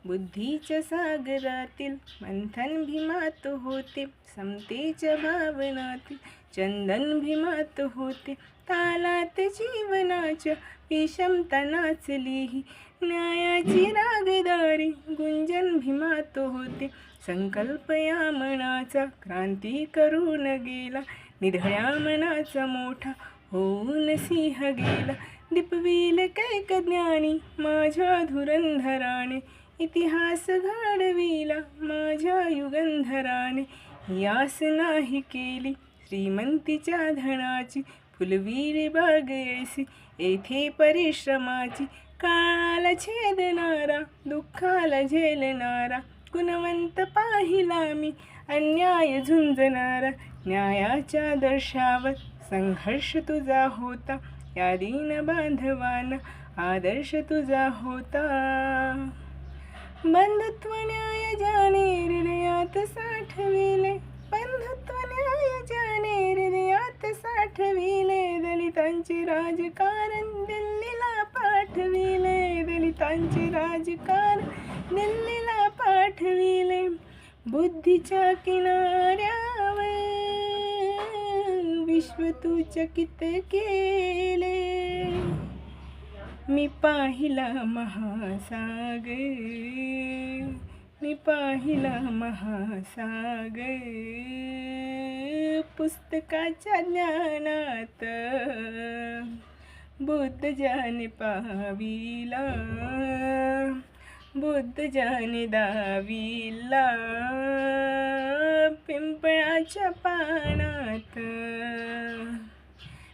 बुद्धीच्या सागरातील मंथन भीमात होते, समतेच्या भावनातील चंदन भीमात होते. तालात जीवनाच्या विषमता नाचलीही, न्यायाची रागदारी गुंजन भीमात होते. संकल्प या मनाचा क्रांती करून गेला, निधड्या मनाचा मोठा होऊन सिंह गेला. दीपविल कैक ज्ञानी माझ्या धुरंधराने, इतिहास घडविला माझ्या युगंधराने. यास नाही केली श्रीमंतीच्या धनाची, फुलविली बाग ऐसी येथे परिश्रमाची. काळाला छेदणारा दुःखाला झेलणारा, गुणवंत पाहिला मी अन्याय झुंजणारा. न्यायाच्या दर्शावर संघर्ष तुझा होता, या दीन बांधवांना आदर्श तुझा होता. बंधुत्व न्याय ज्याने हृदयात साठविले, बंधुत्व न्याय ज्याने हृदयात साठविले. दलितांचे राजकारण दिल्लीला पाठविले, दलितांचे राजकारण दिल्लीला पाठविले. बुद्धीच्या किनाऱ्यावर विश्व तू चकित केले. मी पाहिला महासागर, मी पाहिला महासागर. पुस्तकाच्या ज्ञानात बुद्ध ज्याने पाविला, बुद्ध ज्याने दाविला. पिंपळाच्या पानात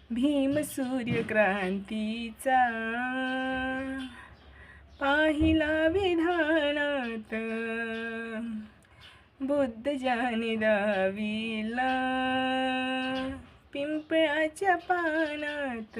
भीम सूर्यक्रांतीचा पाहिला विधानात, बुद्ध ज्याने दाविला पिंपळाच्या पानात.